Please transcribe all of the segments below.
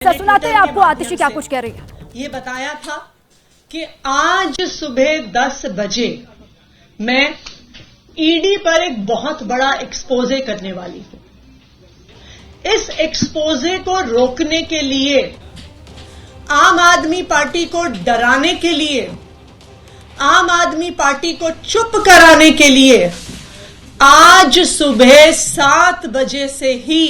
सुनाते हैं आपको आतिशी क्या कुछ कह रही है। ये बताया था कि आज सुबह 10 बजे मैं ईडी पर एक बहुत बड़ा एक्सपोजे करने वाली हूं। इस एक्सपोजे को रोकने के लिए, आम आदमी पार्टी को डराने के लिए, आम आदमी पार्टी को चुप कराने के लिए आज सुबह 7 बजे से ही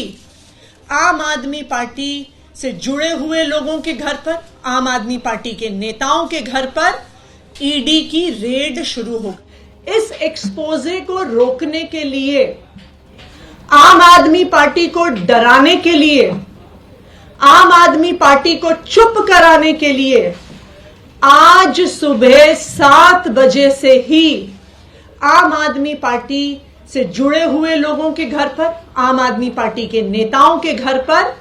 आम आदमी पार्टी से जुड़े हुए लोगों के घर पर, आम आदमी पार्टी के नेताओं के घर पर ईडी की रेड शुरू हो गई। इस एक्सपोजे को रोकने के लिए, आम आदमी पार्टी को डराने के लिए, आम आदमी पार्टी को चुप कराने के लिए आज सुबह 7 बजे से ही आम आदमी पार्टी से जुड़े हुए लोगों के घर पर, आम आदमी पार्टी के नेताओं के घर पर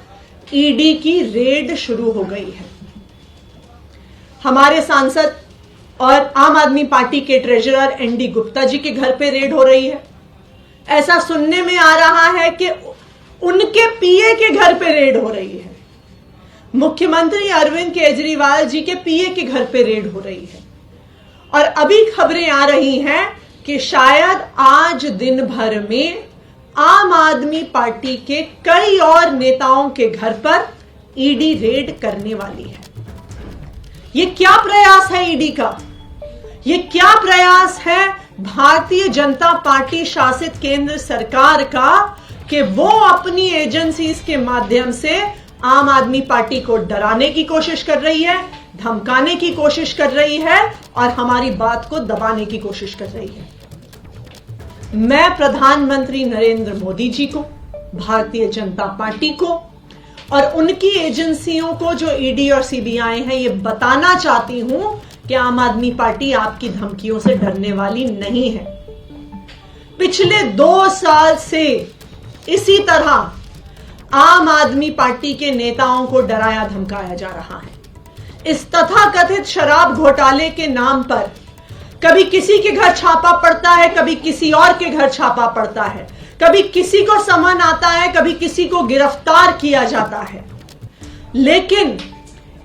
ईडी की रेड शुरू हो गई है। हमारे सांसद और आम आदमी पार्टी के ट्रेजरर एनडी गुप्ता जी के घर पे रेड हो रही है। ऐसा सुनने में आ रहा है कि उनके पीए के घर पे रेड हो रही है। मुख्यमंत्री अरविंद केजरीवाल जी के पीए के घर पे रेड हो रही है। और अभी खबरें आ रही हैं कि शायद आज दिन भर में आम आदमी पार्टी के कई और नेताओं के घर पर ईडी रेड करने वाली है। यह क्या प्रयास है ईडी का? यह क्या प्रयास है भारतीय जनता पार्टी शासित केंद्र सरकार का कि वो अपनी एजेंसीज के माध्यम से आम आदमी पार्टी को डराने की कोशिश कर रही है, धमकाने की कोशिश कर रही है और हमारी बात को दबाने की कोशिश कर रही है। मैं प्रधानमंत्री नरेंद्र मोदी जी को, भारतीय जनता पार्टी को और उनकी एजेंसियों को जो ईडी और सीबीआई हैं, ये बताना चाहती हूं कि आम आदमी पार्टी आपकी धमकियों से डरने वाली नहीं है। पिछले 2 साल से इसी तरह आम आदमी पार्टी के नेताओं को डराया धमकाया जा रहा है। इस तथाकथित शराब घोटाले के नाम पर कभी किसी के घर छापा पड़ता है, कभी किसी और के घर छापा पड़ता है, कभी किसी को समन आता है, कभी किसी को गिरफ्तार किया जाता है। लेकिन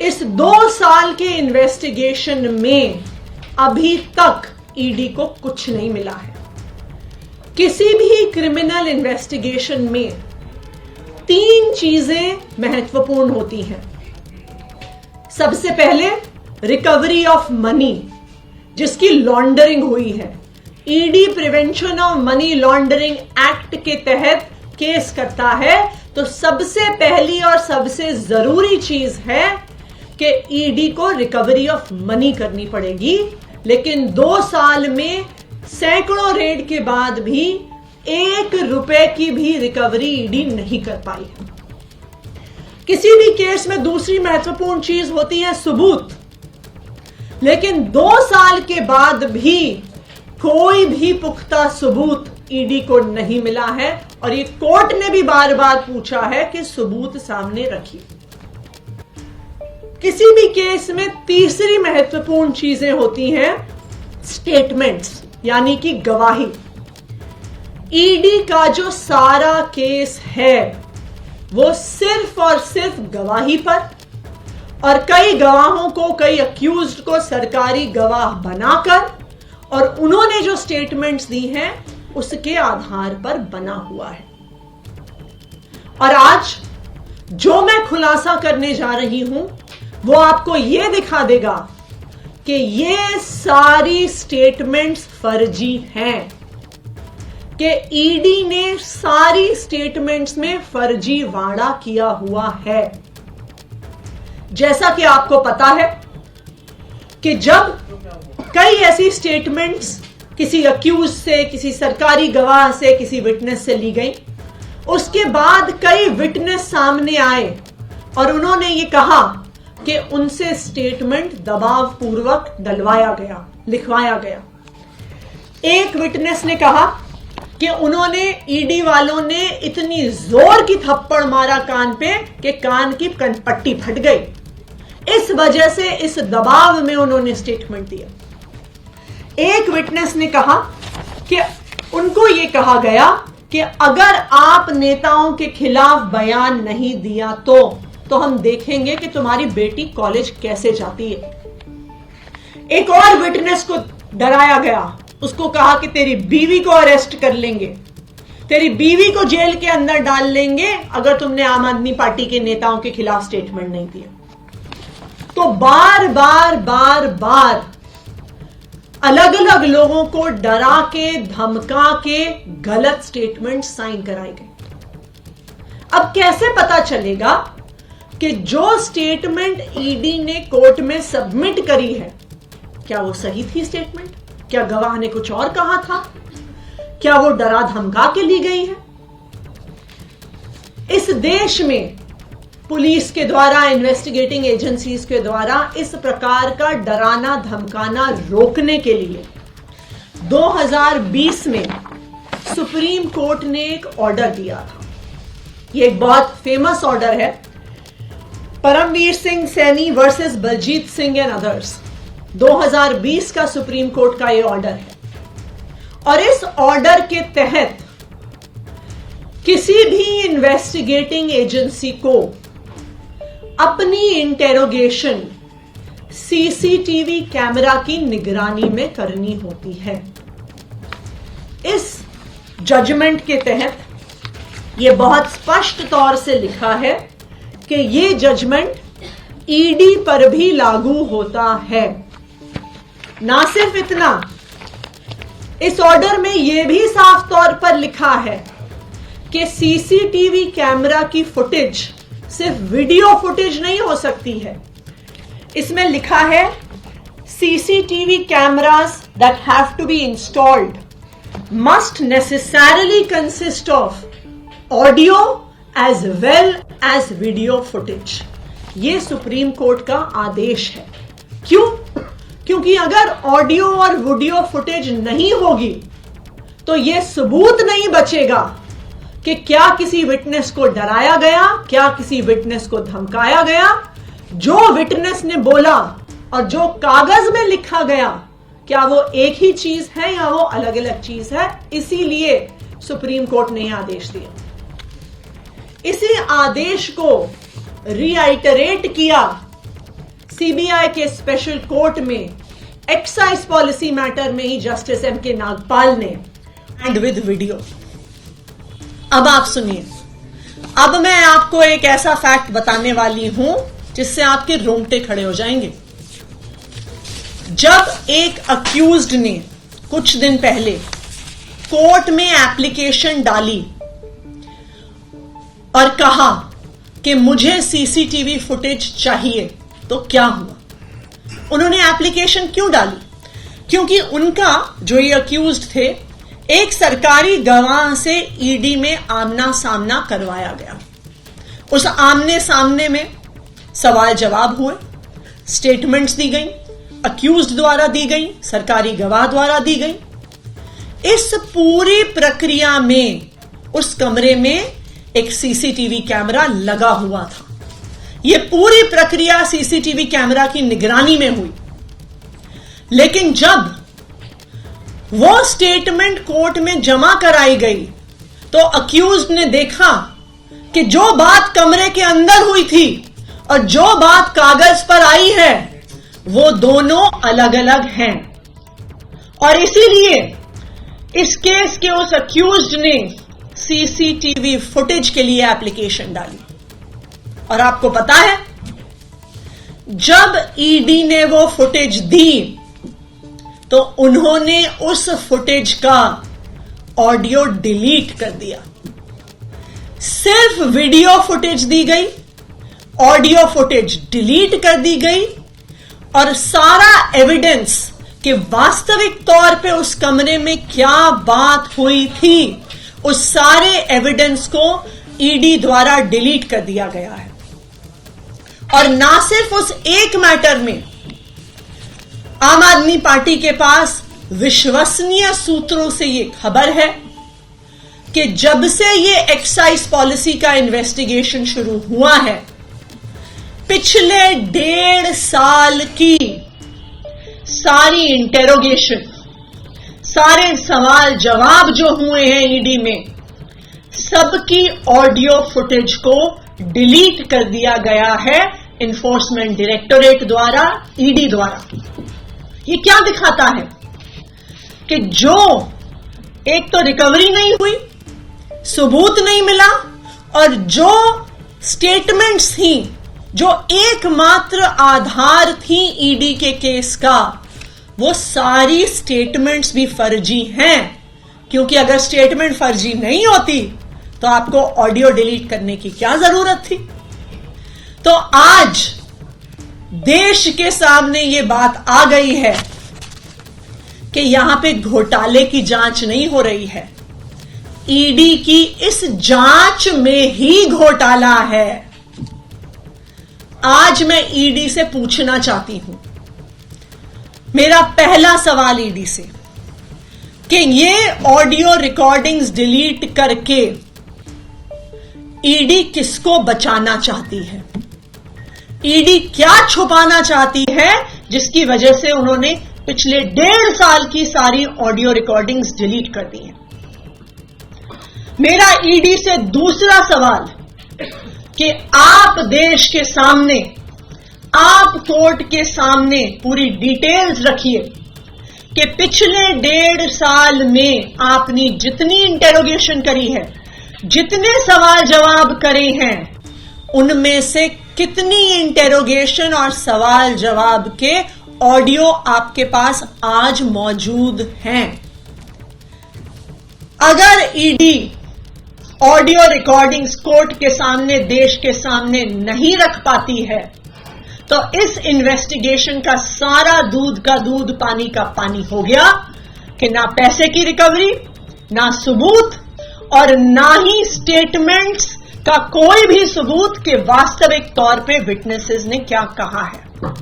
इस 2 साल के इन्वेस्टिगेशन में अभी तक ईडी को कुछ नहीं मिला है। किसी भी क्रिमिनल इन्वेस्टिगेशन में 3 चीजें महत्वपूर्ण होती हैं। सबसे पहले रिकवरी ऑफ मनी, जिसकी लॉन्ड्रिंग हुई है। ED prevention of money laundering act के तहत केस करता है तो सबसे पहली और सबसे जरूरी चीज है कि ईडी को रिकवरी ऑफ मनी करनी पड़ेगी। लेकिन 2 साल में सैकड़ों रेड के बाद भी 1 रुपए की भी रिकवरी ईडी नहीं कर पाई है। किसी भी केस में दूसरी महत्वपूर्ण चीज होती है सबूत। लेकिन 2 साल के बाद भी कोई भी पुख्ता सबूत ईडी को नहीं मिला है और ये कोर्ट ने भी बार बार पूछा है कि सबूत सामने रखिए। किसी भी केस में तीसरी महत्वपूर्ण चीजें होती हैं स्टेटमेंट्स, यानी कि गवाही। ईडी का जो सारा केस है वो सिर्फ और सिर्फ गवाही पर और कई गवाहों को, कई अक्यूज्ड को सरकारी गवाह बनाकर और उन्होंने जो स्टेटमेंट्स दी हैं उसके आधार पर बना हुआ है। और आज जो मैं खुलासा करने जा रही हूं वो आपको यह दिखा देगा कि ये सारी स्टेटमेंट्स फर्जी हैं, कि ईडी ने सारी स्टेटमेंट्स में फर्जीवाड़ा किया हुआ है। जैसा कि आपको पता है कि जब कई ऐसी स्टेटमेंट्स किसी अक्यूज से, किसी सरकारी गवाह से, किसी विटनेस से ली गई, उसके बाद कई विटनेस सामने आए और उन्होंने ये कहा कि उनसे स्टेटमेंट दबाव पूर्वक डलवाया गया, लिखवाया गया। एक विटनेस ने कहा कि उन्होंने, ईडी वालों ने इतनी जोर की थप्पड़ मारा कान पे कि कान की पट्टी फट गई। इस वजह से इस दबाव में उन्होंने स्टेटमेंट दिया। एक विटनेस ने कहा कि उनको यह कहा गया कि अगर आप नेताओं के खिलाफ बयान नहीं दिया तो तो हम देखेंगे कि तुम्हारी बेटी कॉलेज कैसे जाती है। एक और विटनेस को डराया गया, उसको कहा कि तेरी बीवी को अरेस्ट कर लेंगे, तेरी बीवी को जेल के अंदर डाल लेंगे अगर तुमने आम आदमी पार्टी के नेताओं के खिलाफ स्टेटमेंट नहीं दिया। तो बार बार बार बार अलग अलग लोगों को डरा के धमका के गलत स्टेटमेंट साइन कराए गए। अब कैसे पता चलेगा कि जो स्टेटमेंट ईडी ने कोर्ट में सबमिट करी है क्या वो सही थी स्टेटमेंट? क्या गवाह ने कुछ और कहा था? क्या वो डरा धमका के ली गई है? इस देश में पुलिस के द्वारा, इन्वेस्टिगेटिंग एजेंसीज के द्वारा इस प्रकार का डराना धमकाना रोकने के लिए 2020 में सुप्रीम कोर्ट ने एक ऑर्डर दिया था। ये एक बहुत फेमस ऑर्डर है, Paramvir Singh Saini versus Baljit Singh and others. 2020 का सुप्रीम कोर्ट का ये ऑर्डर है और इस ऑर्डर के तहत किसी भी इन्वेस्टिगेटिंग एजेंसी को अपनी इंटेरोगेशन सीसीटीवी कैमरा की निगरानी में करनी होती है। इस जजमेंट के तहत यह बहुत स्पष्ट तौर से लिखा है कि यह जजमेंट ईडी पर भी लागू होता है। ना सिर्फ इतना, इस ऑर्डर में यह भी साफ तौर पर लिखा है कि सीसीटीवी कैमरा की फुटेज सिर्फ वीडियो फुटेज नहीं हो सकती है। इसमें लिखा है CCTV cameras that have to be installed must necessarily consist of audio as well as video footage. यह सुप्रीम कोर्ट का आदेश है। क्यों? क्योंकि अगर ऑडियो और वीडियो फुटेज नहीं होगी तो यह सबूत नहीं बचेगा कि क्या किसी विटनेस को डराया गया, क्या किसी विटनेस को धमकाया गया। जो विटनेस ने बोला और जो कागज में लिखा गया, क्या वो एक ही चीज है या वो अलग अलग चीज है। इसीलिए सुप्रीम कोर्ट ने यह आदेश दिया। इसी आदेश को रीआइटरेट किया सीबीआई के स्पेशल कोर्ट में एक्साइज पॉलिसी मैटर में ही जस्टिस एम के नागपाल ने, एंड विद वीडियो। अब आप सुनिए, अब मैं आपको एक ऐसा फैक्ट बताने वाली हूं जिससे आपके रोंगटे खड़े हो जाएंगे। जब एक अक्यूज्ड ने कुछ दिन पहले कोर्ट में एप्लीकेशन डाली और कहा कि मुझे सीसीटीवी फुटेज चाहिए, तो क्या हुआ? उन्होंने एप्लीकेशन क्यों डाली? क्योंकि उनका, जो ये अक्यूज्ड थे, एक सरकारी गवाह से ईडी में आमना सामना करवाया गया। उस आमने सामने में सवाल जवाब हुए, स्टेटमेंट्स दी गई, अक्यूज्ड द्वारा दी गई, सरकारी गवाह द्वारा दी गई। इस पूरी प्रक्रिया में उस कमरे में एक सीसीटीवी कैमरा लगा हुआ था। यह पूरी प्रक्रिया सीसीटीवी कैमरा की निगरानी में हुई। लेकिन जब वो स्टेटमेंट कोर्ट में जमा कराई गई तो अक्यूज्ड ने देखा कि जो बात कमरे के अंदर हुई थी और जो बात कागज पर आई है वो दोनों अलग अलग हैं। और इसीलिए इस केस के उस अक्यूज्ड ने सीसीटीवी फुटेज के लिए एप्लीकेशन डाली। और आपको पता है, जब ईडी ने वो फुटेज दी तो उन्होंने उस फुटेज का ऑडियो डिलीट कर दिया। सिर्फ वीडियो फुटेज दी गई, ऑडियो फुटेज डिलीट कर दी गई और सारा एविडेंस कि वास्तविक तौर पे उस कमरे में क्या बात हुई थी, उस सारे एविडेंस को ईडी द्वारा डिलीट कर दिया गया है। और ना सिर्फ उस एक मैटर में, आम आदमी पार्टी के पास विश्वसनीय सूत्रों से यह खबर है कि जब से ये एक्साइज पॉलिसी का इन्वेस्टिगेशन शुरू हुआ है, पिछले 1.5 साल की सारी इंटेरोगेशन, सारे सवाल जवाब जो हुए हैं ईडी में, सबकी ऑडियो फुटेज को डिलीट कर दिया गया है इन्फोर्समेंट डायरेक्टोरेट द्वारा, ईडी द्वारा। ये क्या दिखाता है कि जो एक तो रिकवरी नहीं हुई, सबूत नहीं मिला, और जो स्टेटमेंट्स थी, जो एकमात्र आधार थी ईडी के केस का, वो सारी स्टेटमेंट्स भी फर्जी हैं। क्योंकि अगर स्टेटमेंट फर्जी नहीं होती तो आपको ऑडियो डिलीट करने की क्या जरूरत थी। तो आज देश के सामने ये बात आ गई है कि यहां पे घोटाले की जांच नहीं हो रही है, ईडी की इस जांच में ही घोटाला है। आज मैं ईडी से पूछना चाहती हूं, मेरा पहला सवाल ईडी से, कि ये ऑडियो रिकॉर्डिंग्स डिलीट करके ईडी किसको बचाना चाहती है? ईडी क्या छुपाना चाहती है जिसकी वजह से उन्होंने पिछले 1.5 साल की सारी ऑडियो रिकॉर्डिंग्स डिलीट कर दी हैं? मेरा ईडी से दूसरा सवाल कि आप देश के सामने, आप कोर्ट के सामने पूरी डिटेल्स रखिए कि पिछले 1.5 साल में आपने जितनी इंटेरोगेशन करी है, जितने सवाल जवाब करे हैं, उनमें से कितनी इंटेरोगेशन और सवाल जवाब के ऑडियो आपके पास आज मौजूद हैं। अगर ईडी ऑडियो रिकॉर्डिंग्स कोर्ट के सामने, देश के सामने नहीं रख पाती है, तो इस इन्वेस्टिगेशन का सारा दूध का दूध, पानी का पानी हो गया कि ना पैसे की रिकवरी, ना सबूत, और ना ही स्टेटमेंट्स का कोई भी सबूत कि वास्तविक तौर पे विटनेसेस ने क्या कहा है।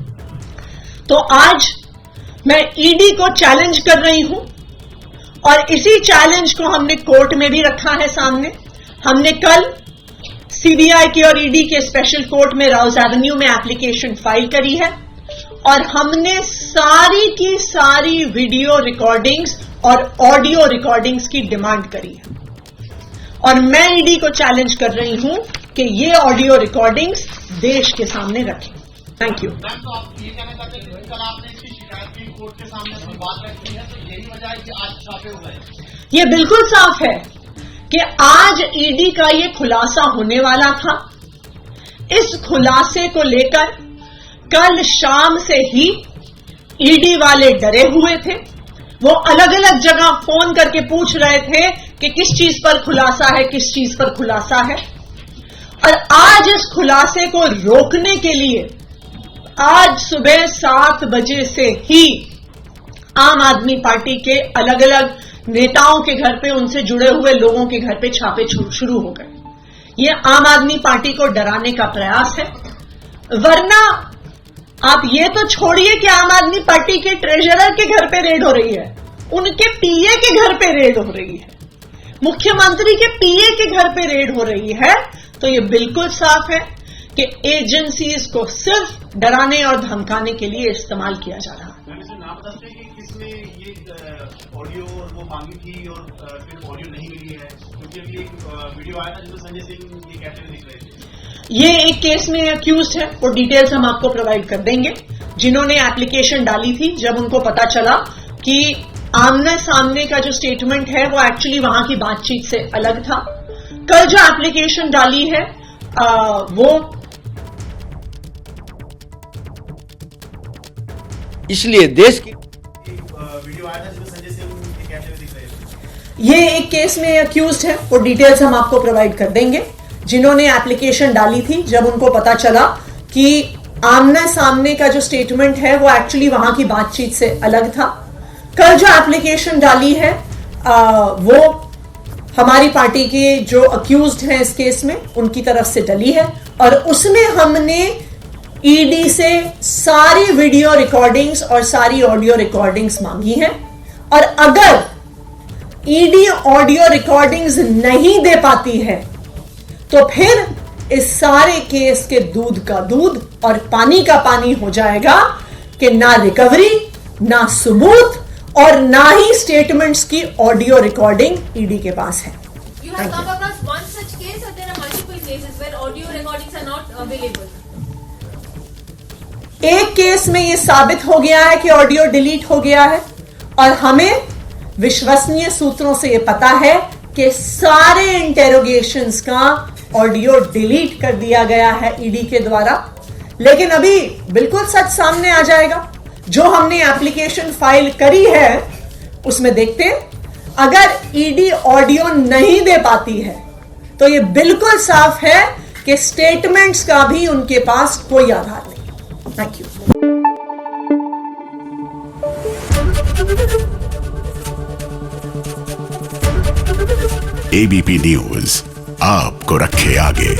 तो आज मैं ईडी को चैलेंज कर रही हूं, और इसी चैलेंज को हमने कोर्ट में भी रखा है सामने। हमने कल सीबीआई के और ईडी के स्पेशल कोर्ट में राउज एवेन्यू में एप्लीकेशन फाइल करी है, और हमने सारी की सारी वीडियो रिकॉर्डिंग्स और ऑडियो रिकॉर्डिंग्स की डिमांड करी है। और मैं ईडी को चैलेंज कर रही हूं कि ये ऑडियो रिकॉर्डिंग्स देश के सामने रखें। Thank you. तो आप ये कहना चाहते हैं कि कल आपने इसकी शिकायत की कोर्ट के सामने, अपनी बात रखी है, तो यही वजह है कि आज छापे हुए हैं? ये बिल्कुल साफ है कि आज ईडी का ये खुलासा होने वाला था। इस खुलासे को लेकर कल शाम से ही ईडी वाले डरे हुए थे। वो अलग अलग जगह फोन करके पूछ रहे थे कि किस चीज पर खुलासा है, किस चीज पर खुलासा है। और आज इस खुलासे को रोकने के लिए आज सुबह 7 बजे से ही आम आदमी पार्टी के अलग अलग नेताओं के घर पे, उनसे जुड़े हुए लोगों के घर पे छापे शुरू हो गए। ये आम आदमी पार्टी को डराने का प्रयास है। वरना आप ये तो छोड़िए कि आम आदमी पार्टी के ट्रेजरर के घर पे रेड हो रही है, उनके पीए के घर पे रेड हो रही है, मुख्यमंत्री के पीए के घर पे रेड हो रही है। तो ये बिल्कुल साफ है कि एजेंसीज को सिर्फ डराने और धमकाने के लिए इस्तेमाल किया जा रहा है। नाम बताते हैं कि किसने ये ऑडियो वो मांगी थी और फिर ऑडियो नहीं मिली है, क्योंकि अभी एक वीडियो आया था जिसमें संजय सिंह ये कहते हुए दिख रहे थे। ये एक केस में अक्यूज है, वो डिटेल्स हम आपको प्रोवाइड कर देंगे। जिन्होंने एप्लीकेशन डाली थी, जब उनको पता चला कि आमने सामने का जो स्टेटमेंट है वो एक्चुअली वहां की बातचीत से अलग था। कल जो एप्लीकेशन डाली है वो इसलिए देश की वीडियो आया था जिसमें संजय सिंह ये कहते हुए दिख रहे थे। ये एक केस में अक्यूज है, वो डिटेल्स हम आपको प्रोवाइड कर देंगे। जिन्होंने एप्लीकेशन डाली थी, जब उनको पता चला कि आमने सामने का जो स्टेटमेंट है वो एक्चुअली वहां की बातचीत से अलग था। कल जो एप्लीकेशन डाली है वो हमारी पार्टी के जो अक्यूज्ड हैं इस केस में, उनकी तरफ से डली है, और उसमें हमने ईडी से सारी वीडियो रिकॉर्डिंग्स और सारी ऑडियो रिकॉर्डिंग्स मांगी हैं। और अगर ईडी ऑडियो रिकॉर्डिंग्स नहीं दे पाती है तो फिर इस सारे केस के दूध का दूध और पानी का पानी हो जाएगा कि ना रिकवरी, ना सबूत, और ना ही स्टेटमेंट्स की ऑडियो रिकॉर्डिंग ईडी के पास है। You have come across one such case, or there are multiple cases where audio recording available? एक केस में यह साबित हो गया है कि ऑडियो डिलीट हो गया है और हमें विश्वसनीय सूत्रों से यह पता है कि सारे इंटेरोगेशंस का ऑडियो डिलीट कर दिया गया है ईडी के द्वारा। लेकिन अभी बिल्कुल सच सामने आ जाएगा। जो हमने एप्लीकेशन फाइल करी है उसमें देखते हैं, अगर ईडी ऑडियो नहीं दे पाती है तो यह बिल्कुल साफ है कि स्टेटमेंट्स का भी उनके पास कोई आधार नहीं। Thank you. एबीपी न्यूज आपको रखे आगे।